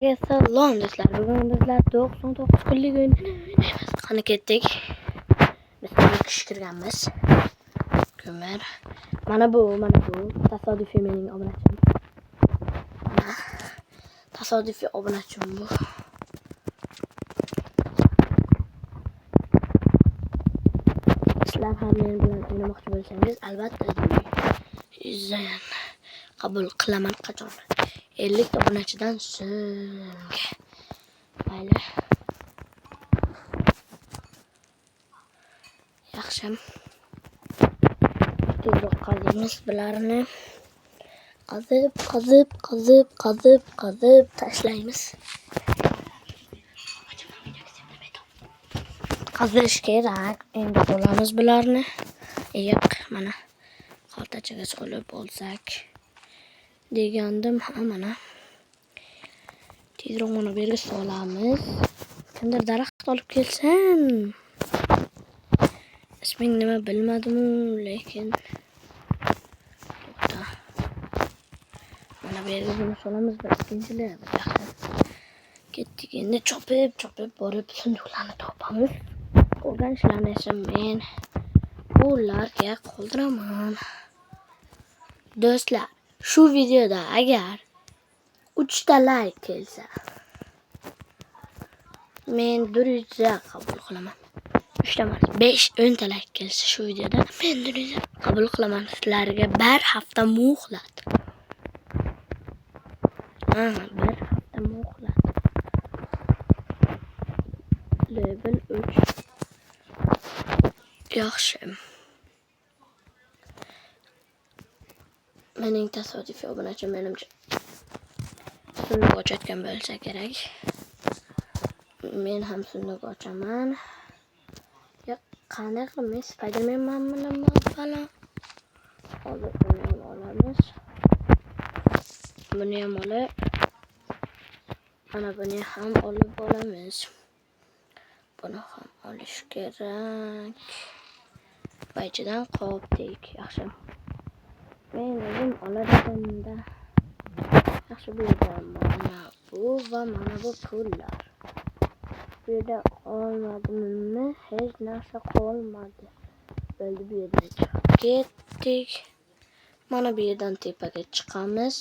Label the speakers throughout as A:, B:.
A: Salom do'stlar, bugun bizlar 99 kunlik o'ynaymiz. Qani ketdik. Biz kishi kirganmiz. Ko'mir. Mana bu tasodifiy mening obunachim. Mana tasodifiy obunachim bu. Sizlar ham men bilan o'ynamoqchi bo'lsangiz, albatta izlayin. Qabul qilaman qachon. 50 obunachidan so'ng. Mayli. Yaxshi. Tezroq qaziymiz bularni. Qazib tashlaymiz. Qazish kerak. Endi olamiz bularni. Yo'q, mana xaltachaga solib olsak degandim. Mana tezroq mana bu yerga solamiz. Kimdir daraxt olib kelsin. Isming nima bilmadim, lekin to'xta. Mana bu yerga buni solamiz, bir ikkinchilar. Ketdik, endi chopib borib sunduqlarni topamiz. Qolgan ishlarni esa men ularga qoldiraman. Do'stlar, shu videoda agar 3 ta like kelsa, men 100 qabul qilaman. 3 ta emas, 5-10 ta like kelsa shu videoda men 100 qabul qilaman. Sizlarga bir hafta muhlat. Bir hafta muhlat. Level 3. Yaxshi. Mening tasodifiy obunachim menimcha sunduq ochayotgan bo'lsa kerak. Men ham sunduq ochaman. Ya qanday qilib men Spidermanmanmi falan. Hozir buni ham olamiz. Buni ham olib, mana buni ham olib olamiz. Buni ham olish kerak. Baychidan qopdik. Yaxshi. Men o'zim oladiganda. Yaxshi, bu yerda mana bu va mana bu pullar. Bu yerda olmadimmi? Hech narsa qolmadi. Bo'ldi, bu yerdan chiqib ketdik. Mana bu yerdan tepaga chiqamiz.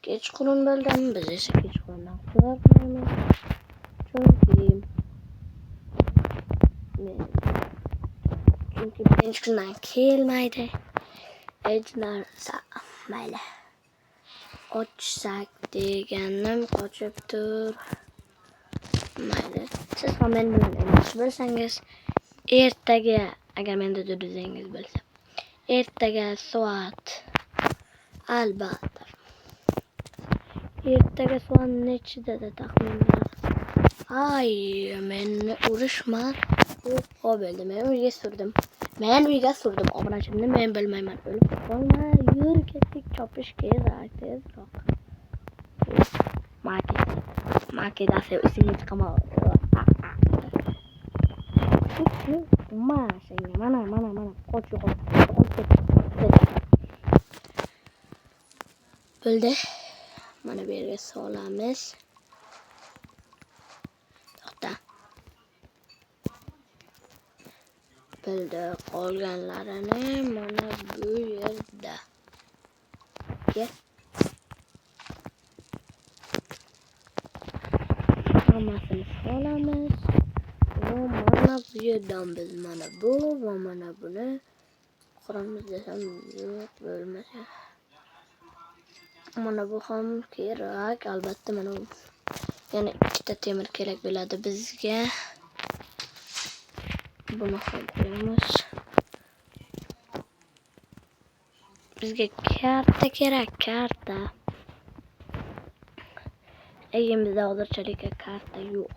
A: Kechqurun bo'ldim. Biz esa kechqurundan qo'rqmaymiz. Chunki birinchi kundan kelmaydi. Hech narsa. Mayli. Ochsak deganim qochib tur. Mayli. Siz ham men bilan o'ynashib bo'lsangiz, ertaga agar menda duduzingiz bo'lsa, ertaga soat albatta. Ertaga soat nechida taxmin berasiz? Ay, meni urishma. Bo'ldi, men uyga surdim. Obunachimni men bilmayman. O'lib qolma. Yur, ketdik, chopish kerak tezroq. Makidasi ustiga chiqaman. Mana. Qoch. Bo'ldi. Mana bu yerga solamiz. To'xta. Bo'ldi, qolganlarini mana bu yerda. Hammasini solamiz. Mana bu yerdan biz mana bu va mana buni quramiz desam yo'q bo'lmasa. Mana bu ham kerak, albatta mana bu. Yana 2 ta temir kerak bo'ladi bizga. Buni ham qo'yamiz. Bizga karta kerak, karta. Elimizda hozirchalik karta yo'q.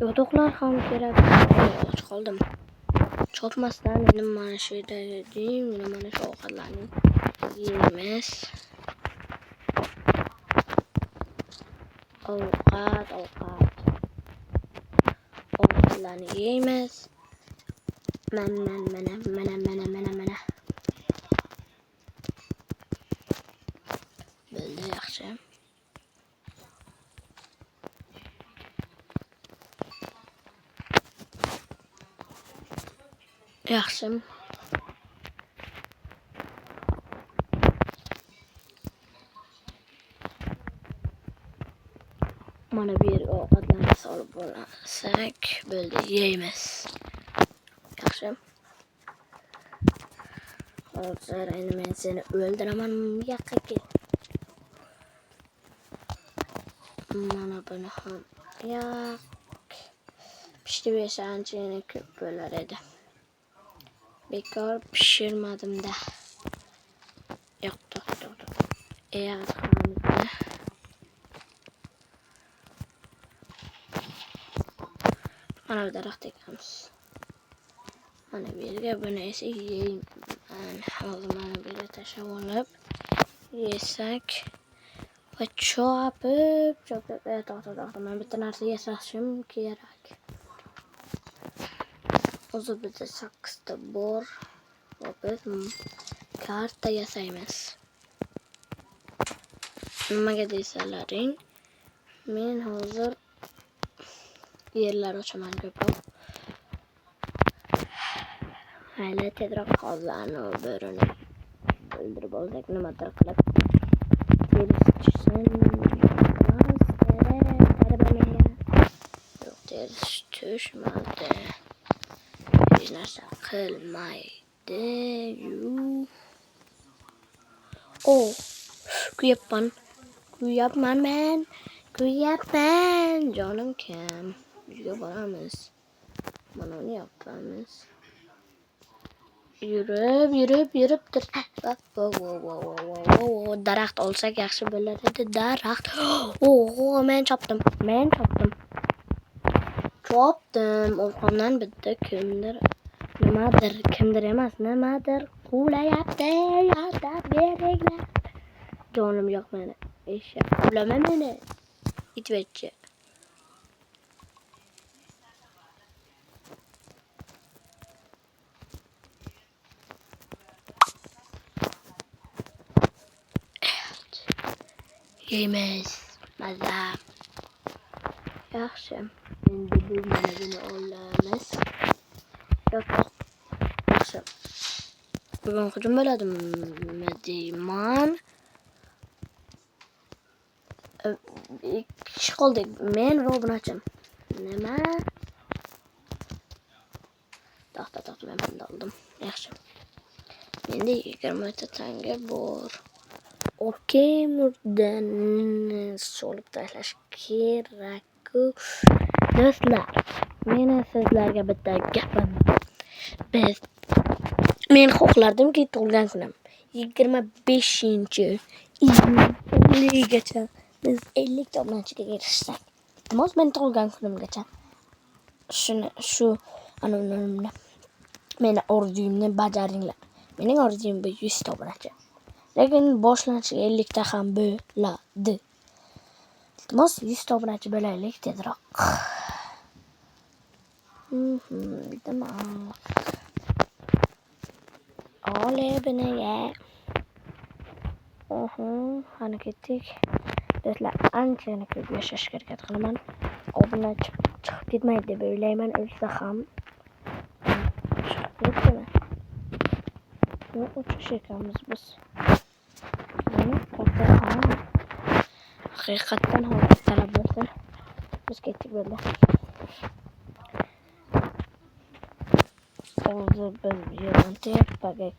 A: Yo'qlar ham kerak. Och qoldim. Chopmasdan endi mana shu yerda yedim, mana shu ovqatlarni yeymiz. Ovqatlarni yeymiz. Mana. Bo'ldi, yaxshi. Yaxshi. Mana bu yerga ovqatlarni solib bo'lsak, bo'ldi, yeymiz. Yaxshi. Hozir endi men seni o'ldiraman, bu yoqqa kel. Mana buni ham yoq. Pishirib yesangchi ko'p bo'lar edi. Bekor pishirmadim-da. Yo'q, to'xta. Mana bu daraxt ekamiz. Mana bu yerga buni esa yeyman. Hozir mana bu yerga tashlab olib yesak va chopib. To'xta. Men bitta narsa yasashim kerak. O'zi bizda 8 ta bor. Va biz karta yasaymiz. Nimaga deysalaring, men hozir yerlar ochaman ko'proq. Hali tezroq qozlarni bo'rini o'ldirib olsak, nimadir qilib ters tushmadi. Hech narsa qilmaydi. Oh, kuyapman men. Jonim kim? Uyga boramiz. Mana uni yapamiz. Yurib daraxt olsak yaxshi bo'lar edi. Daraxt. Men chopdim. Orqamdan bitta kimdir qulayapti. Yordam beringlar. Jonim yo'q meni. Eshak qulama meni. Itvachcha. Yeymiz. Maza. Yaxshi. Endi bu mana buni olamiz. Yaxshi. Bugun hujum bo'ladimi deyman. Ikki qoldik. Men va obunachim. Nima? To'xta, men bunda oldim. Yaxshi. Menda 20 tanga bor. Okey, murdan solib tashlash kerak. Do'stlar, meni sizlarga bitta gapim. Men xohlardimki tug'ilgan kunim 25-iyulgacha biz 50 ta obunachiga erishsak. Iltimos men tug'ilgan kunimgacha shu meni orzuyimni bajaringlar. Mening orzuyim 100 ta obunachi. Lekin boshlanishiga 50 ta ham bo'ladi. Iltimos 100 ta obunachi bo'laylik tezroq. Iltimos. Ole biniga. Qani ketdik. Do'stlar, anchagina ko'p yashashga harakat qilaman. Obunachi chiqib ketmaydi deb o'ylayman, o'lsa ham. Chiqib ketdimi? Buni uchish ekanmiz biz. Haqiqatdan hozir talab bo'lsin. Biz ketdik bo'ldi. Hozir biz yerdan tepaga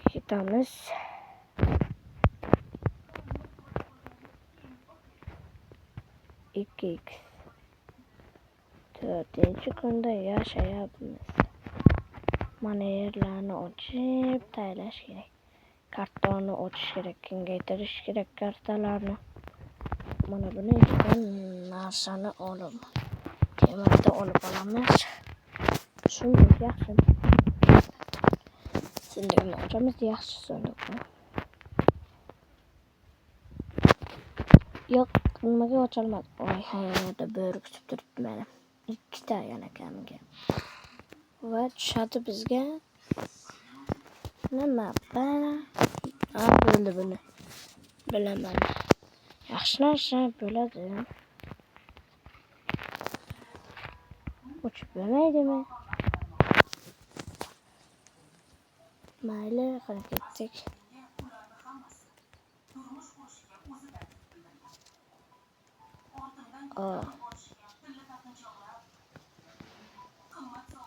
A: ketamiz. 2x 4-kunda yashayapmiz. Mana yerlarni ochib taylash kerak. Kartonni ochish kerak, kengaytirish kerak kartalarni. Mana buni ichidan narsani olib, temirni olib olamiz. Shunday yaxshi. Sindirni ochamiz, yaxshi sunduqni. Yo'q, nimaga ocholmadi? Hayda, bo'ri kutib turibdi meni. 2 ta yana kamiga. Va tushadi bizga. Nima bana? Bo'ldi buni. Bilaman. Yaxshi narsa bo'ladi. Uçup bo'lmaydimi? Mayli, qani ketdik.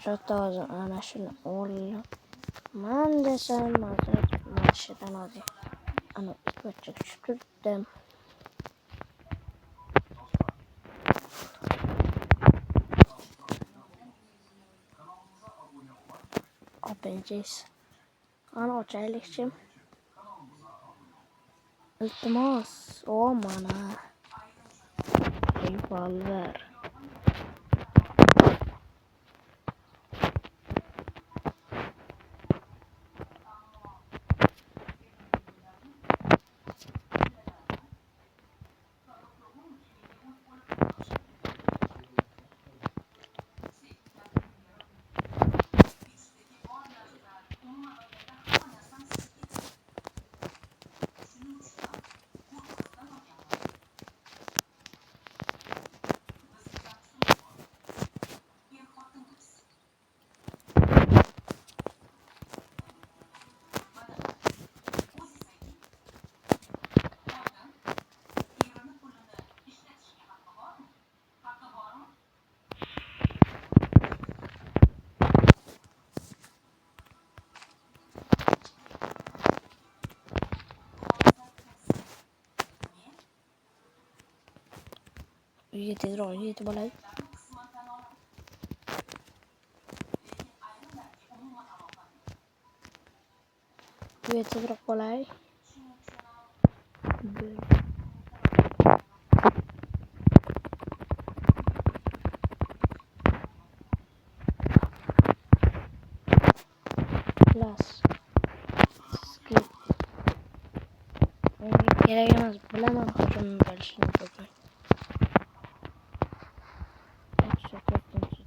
A: Shotozni ana shuni olaman desam, mashidan hozir ana ikkiga tushib turdim. Opingiz. Qani ochaylikchi. Iltimos, mana revolver. Yetib olay. Tezroq olay. Plus. Skip. Kerak emas, bilaman qachon bo'lishini to'g'ri.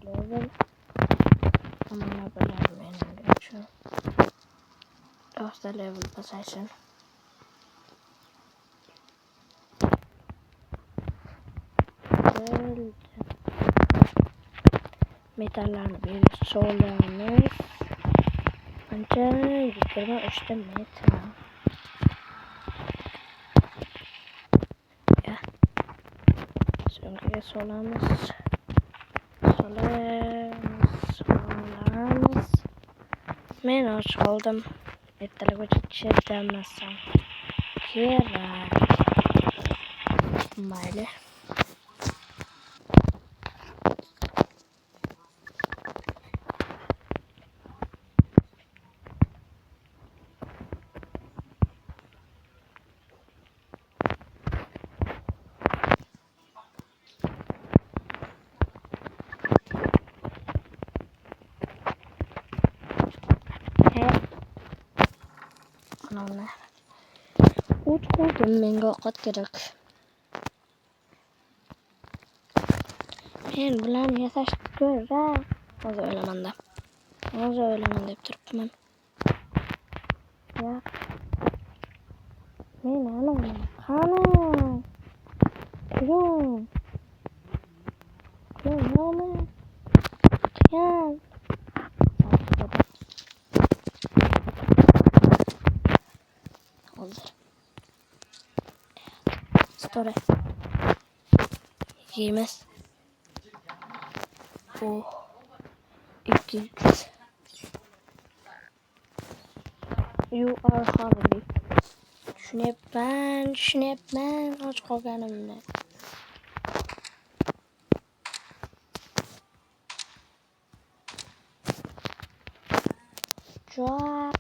A: Level. Mana bular mening uchun. Dosta level pasaysin. Metallarni berib solamiz. Qancha? 23 metal. Ya. So'ngiga solamiz. Men och qoldim. Ertalabgacha chidamasa kerak. Mayli. Mana. Uch qoldim, menga ovqat kerak. Men bilan yasashni ko'ra. Hozir o'ylaman deb turibman. Ya. Men qani? Kurum. Yan. Hozir. Story. Yemiz. Oh. 2x. You are hungry. Düşünüyorum aç qolganimni. Job.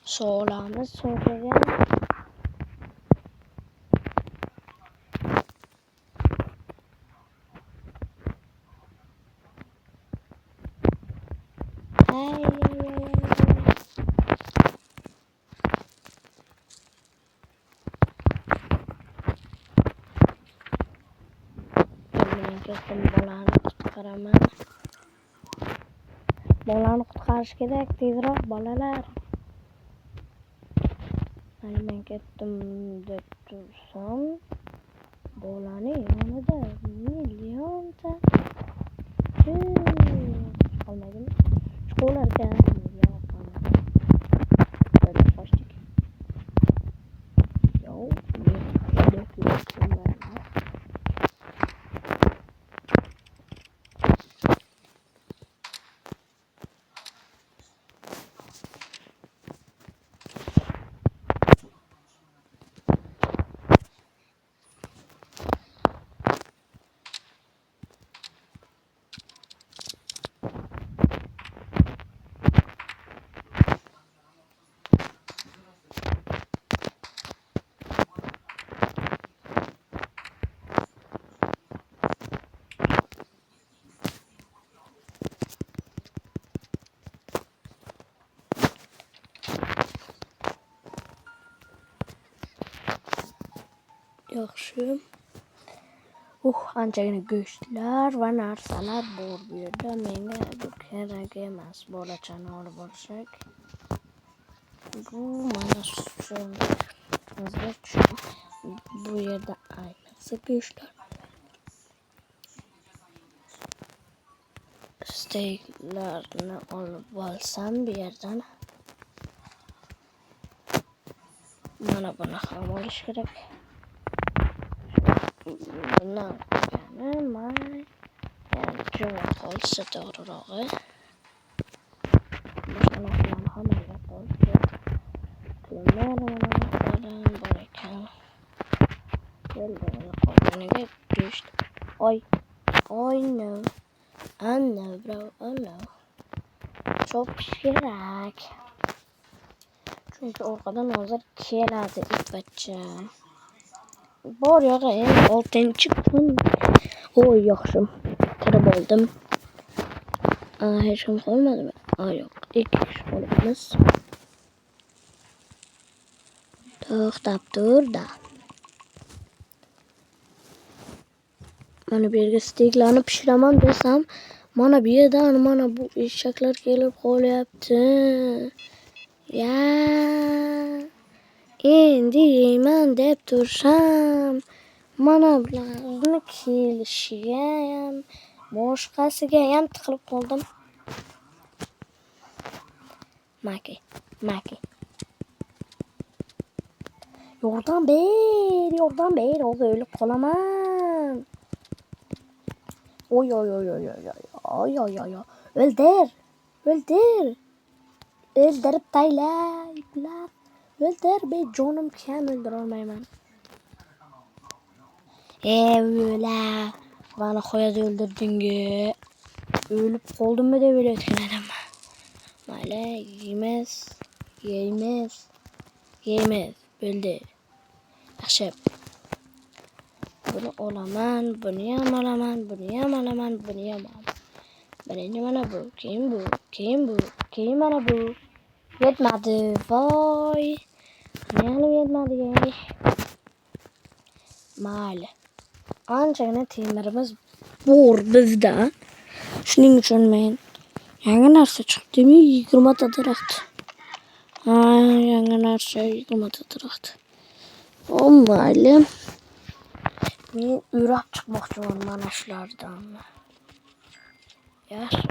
A: Solamiz so'ragan. Bolani qutqarish kerak, tezroq bolalar. Men ketdim deb tursam, bolani yonida millionta qolmaydimi? olarken böyle kaçtık. Yo, yaxşı. Ancaq göçlər və narsalar bor bu yerdə. Mənə bu kerak emas. Bo'lacağını olub olsak. Bu mana üçün bu yerdə ayniqsa göçlər. Steaklarını olub alsam bir yerdən. Mana buna ham olish kerak. Bundan yani cuma qolsa to'g'rirog'i. Boshqa narsalarni ham albatta olib qilmadan bor ekan. Qolganiga go'sht. Oy no. Oh no bro, oh no. Çok kerak. Çünkü ortadan hazır keladi ipatcha. Bor yo'q, 6-chi kun. Oy yaxshi. Kirib oldim. Hech kim qolmadimi? Yo'q. 2 kishi qolibmiz. To'xtab tur da. Mana bu yerga steaklarni pishiraman desam, mana bu yerdan mana bu eshaklar kelib qolyapti. Ya. Endi yeyman deb tursam, mana bularni kelishiga ham, boshqasiga ham tiqilib qoldim. Maki. Yordam ber, o'lib qolaman. Oy. Öldür. Öldürüp taylaylar. Öldür be canım kim öldür olmayman. Öyle. Bana koyada öldürdün ki. Ölüp oldum mu da böyle etkilerim. Böyle yemez. Öldü. Akşam. Bunu olaman, bunu yamalaman. Birinci mana bu. Kim mana bu? Yetmedi. Vay. Yani yetmedi. Mali. Ancak temirimiz bor bizde. Şunun için men yangi narsa chiqdi mi 20 ta daraxt. Yangi narsa 20 ta daraxt. O mali. Men o'rab chiqmoqchiman mana shulardan. Yaxshi.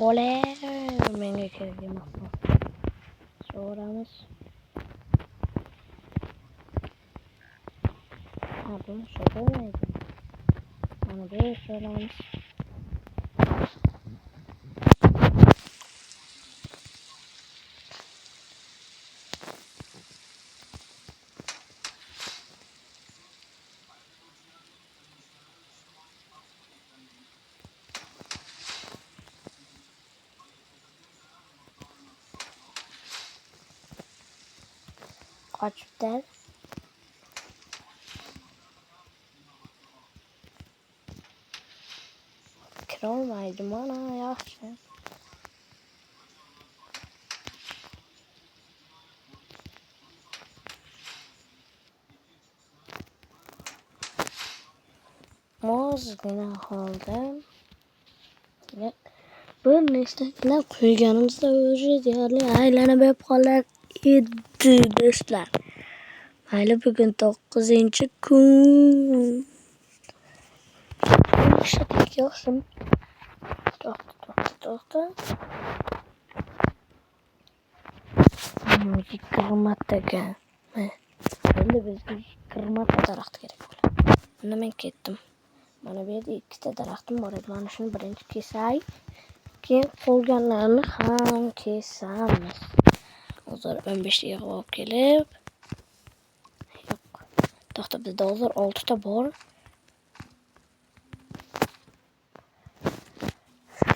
A: Oley, menga kerak emas. So'ramiz. Bu so'ramaydi. Mana bu so'ramiz. Kaçıptır. kira olmaydı bana yaxşı. Mozgina oldu. Bir nechtalar qo'yganimizda уже deyarli aylanib hep qolar edi do'stlar. Mayli bugun 9-kun. Yumshadik yo'qsim. To'xta. 20'ga. Endi bizga 20 ta daraxt kerak bo'ladi. Buni men ketdim. Mana bu yerda 2 ta daraxtim bor edi. Mana shuni birinchi kesay. Keyin qolganlarni ham kesamiz. Hozir 15 taga olib kelib. Yo'q. To'xta, bizda hozir 6 ta bor.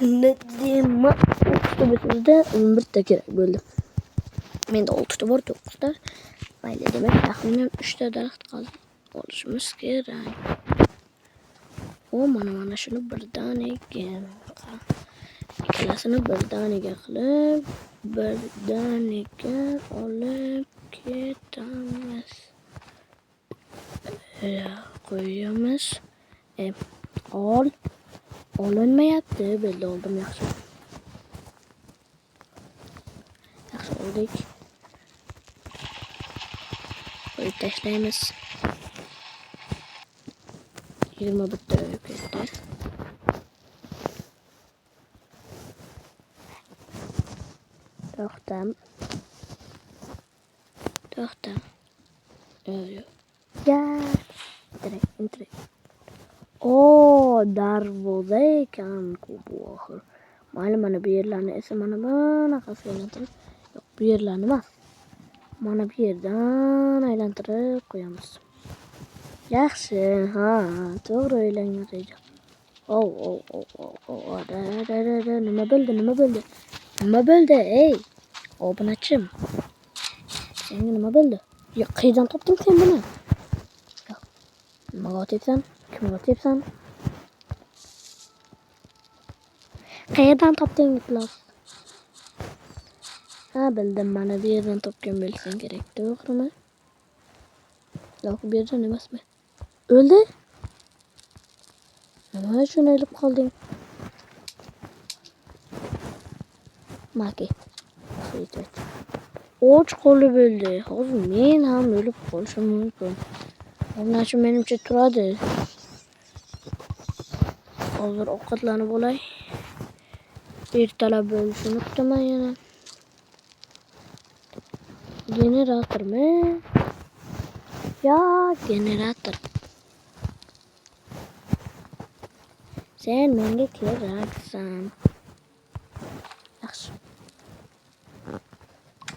A: Ne diyeyim? 3 ta bizda 11 ta kerak bo'ldi. Menda 6 ta bor, 9 ta. Mayli, demak taxminan 3 ta daraxt qoldi. Olishimiz kerak. Mana shuni birdaniga ikkalasini birdaniga qilib, birdaniga olib ketamiz. Qo'yamiz. Olinmayapti. Belli oldim yaxshi. Yaxshi oldik. Qo'yib tashlaymiz. 21 ta ketdi. To'xtam. Direkt. Darvoza ekan bu oxir. Mayli, mana bu yerlarni esa mana bunaqasiga aylantirib, yo'q, bu yerlarni emas. Mana bu yerdan aylantirib qo'yamiz. Yaxshi, to'g'ri o'ylangan reja. Nima bo'ldi? Ey, obunachim. Senga nima bo'ldi? Ya qayerdan topding sen buni? Nimaga otyapsan? Kimga otyapsan? Qayerdan topding iflos? Bildim, mana bu yerdan topgan bo'lsang kerak, to'g'rimi? Yo'q, bu yerdan emasmi? O'ldi? Nima uchun o'lib qolding? Maki. Och qolib o'ldi. Hozir men ham o'lib qolishim mumkin. Obunachi menimcha turadi. Hozir ovqatlanib olay. Ertalab bo'lishini kutaman yana. Generatormi? Ya, generator. Sen menga keraksan. Yaxshi.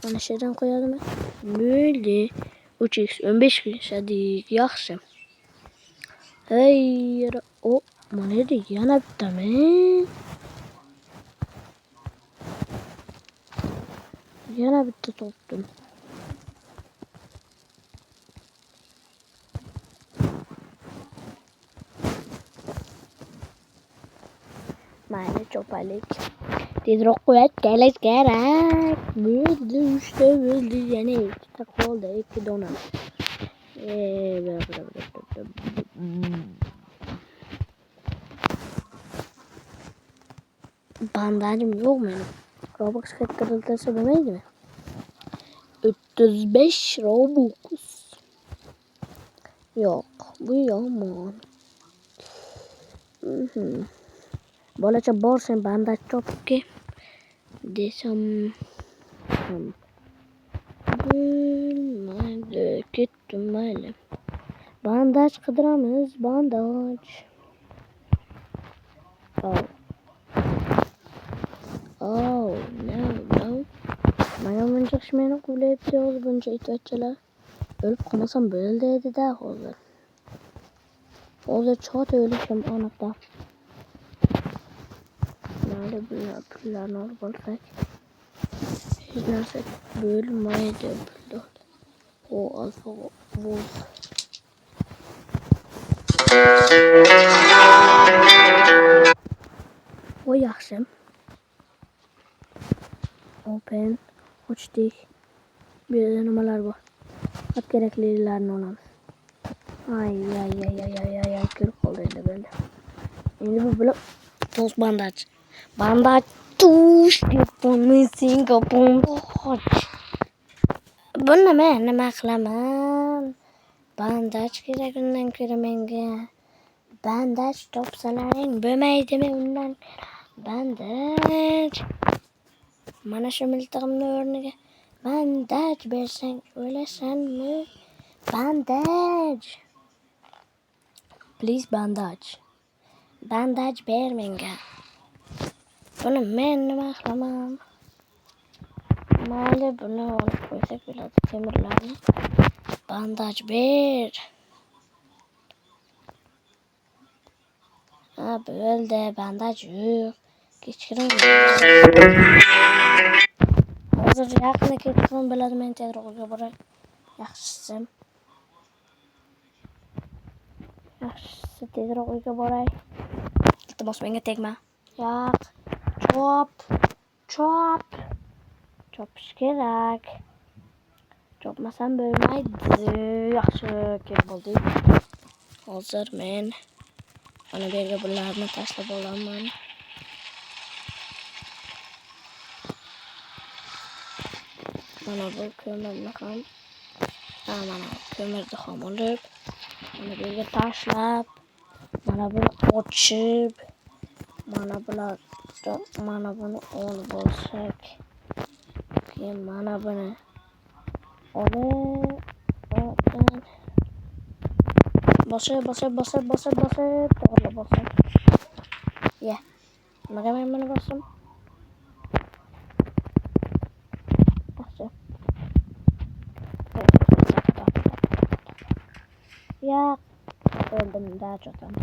A: Mana shu yerdan qo'yadimi? Bo'ldi. 3x 15 shadik, yaxshi. Mana yerda yana bittami? Yana bitta topdim. Mayli, chopalik. Tezroq qo'yib kerak. Bo'ldi, 3 ta bo'ldi. Yana 2 ta qoldi, 2 dona. Bandajim yo'q mening. Robux kattariltirsa bo'lmaydimi? 35 Robux. Yo'q, bu yomon. Bolacha bor, sen bandaj topib kel desam bo'lmaydi. Ketdim, mayli. Bandaj qidiramiz, bandaj. No. Mana buncha meni quvlayapti hozir buncha itvachchalar. O'lib qolmasam bo'ldi edi-da hozir. Hozir chot o'lishim aniqda. Mayli, pullarni olib olsak. Hech narsa bo'lmaydi. Alfa volt. O yaxshi. Open. Ochdik. Bu yerda nimalar bor? Faqat keraklilarni olamiz. Ay. Ko'rib qoldi endi bo'ldi. Endi bu bilan toz bandaj. Bandaj. Tush deb qo'ymaysan, bandaj. Buni men nima qilaman? Bandaj kerak undan ko'ra menga. Bandaj topsalaring bo'lmaydimi undan? Bandaj. Mana shu miltig'imni o'rniga bandaj bersang o'lasanmi? Bandaj. Please bandaj. Bandaj ber menga. Buni men nima qilaman? Mayli buni olib qo'ysak bo'ladi temirlarni. Bandaj ber. Ha bo'ldi, bandaj yo'q. Kechkirim. Hozir yaqinda kechkirim bo'ladi, men tezroq uyga boray. Yaxshisi tezroq uyga boray. Iltimos menga tegma. Yo'q. Chopish kerak. Chopmasam bo'lmaydi. Yaxshi, kelib oldik. Hozir men ana bu yerga bularni tashlab olaman. Mana bu ko'mirni ham. Mana ko'mirni ham olib, mana bu yerga tashlab, mana buni ochib, mana buni olib olsak, keyin mana buni olib, bosib, to'g'ri bosib. Ya. Nimaga men buni bosdim? Ya, öldüm daha çok ama.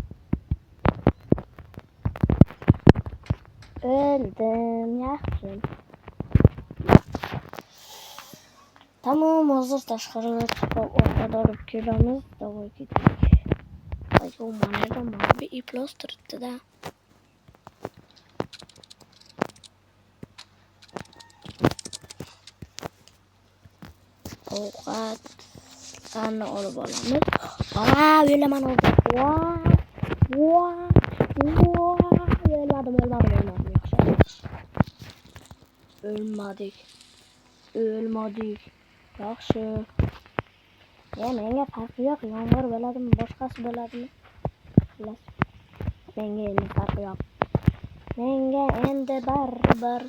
A: Öldüm, yaxshi. Tamam, hozir tashqariga chiqib ovqat olib kelamiz. Davay ketdik. Ayyo, mana bir iplos turibdi-da. Ovqatlarni olib olamiz. O'laman oldi. O'lmadim. Yaxshi. O'lmadik. Yaxshi. Menga farqi yo'q. Yomg'ir bo'ladimi, boshqasi bo'ladimi? Xalas. Menga endi farqi yo'q. Menga endi baribir.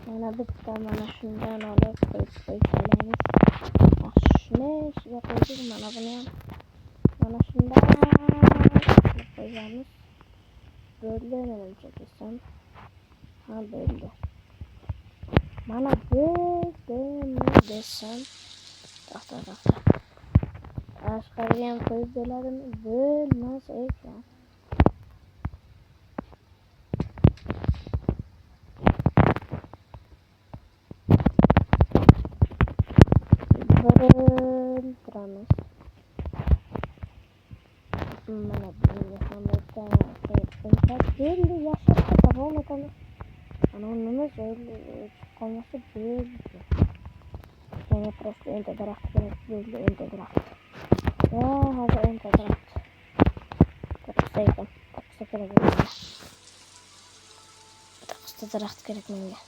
A: Mana bitta mana shundan olib qo'yib qo'yamiz. Shuni ichiga qo'ydik, mana buni ham mana shundan olib qo'yamiz. Bo'ldi, menimcha desam. Ha, bo'ldi. Mana bo'ldimi desam. To'xta. Tashqariga ham qo'yib bo'ladimi? Bo'lmas ekan. Bo'ldiramiz. Mana bunga ham bo'ldi. Yashashga davom etamiz. Ana nima joyli qolmasa bo'ldi. Menga просто endi daraxt kerak bo'ldi, endi daraxt. Hozir endi daraxt. To'qqizta kerak menga. To'qqizta daraxt kerak menga.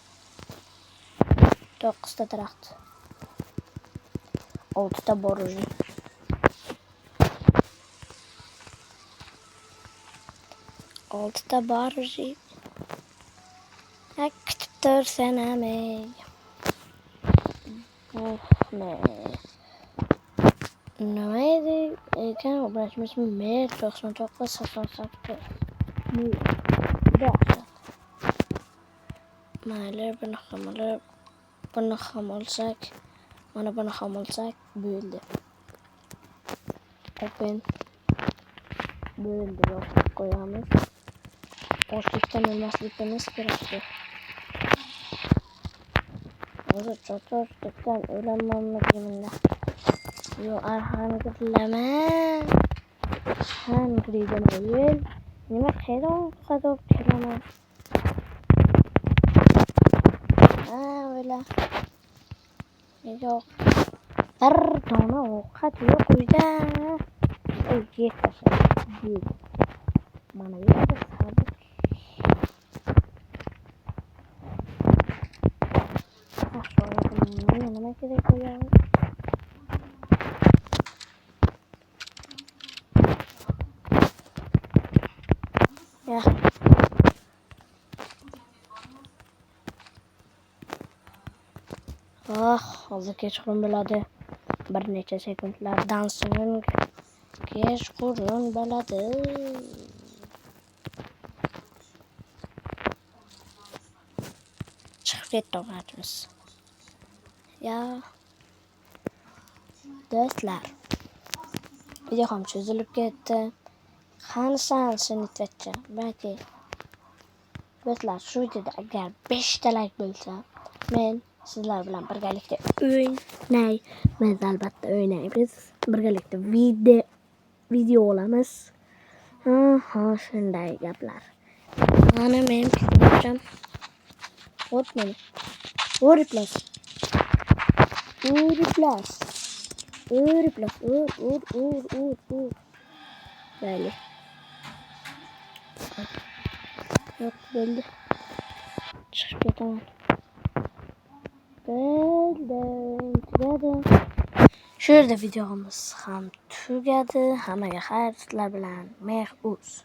A: 9 ta daraxt. 6 ta bor уже. 6 ta bor уже. Kutib tursan amey. Nima edi ekan obrachimizmi? Mer 99 88. Yaxshi. Mayli, buni ham olsak, mana buni ham olsak bo'ldi. Open. Bo'ldi, yopib qo'yamiz. Ochlikdan o'lmasligimiz kerak. Hozir cho'chib o'lamanmi deymanda. Yo arxangirlama. Hungry'dan o'yil. Nima qadoq kelaman. Ha, o'yla. Yo'q. Bir dona ovqat yo'q uyda. Yet. Mana bu yerda sabit. Nima kerak bo'ladi? Ya. Hozir kechqurun bo'ladi. Bir necha sekundlardan so'ng kechqurun bo'ladi. Chiqib ketdi ovqatimiz. Ya. Do'stlar. Video ham cho'zilib ketdi. Qanisan seni tachcha. Balki do'stlar, shu videoda agar 5 ta like bo'lsa, men sizlar bilan birgalikda o'ynaymiz, albatta o'ynaymiz. Birgalikda video olamiz. Shunday gaplar. Mana men pishirmoqchim. O't meni. Replace. Böyle. Yok böyle. Çıkıp getemem. Tugadi. Şurada videomuz ham tugadi. Hammaga xayr, sizlar bilan mehr uz.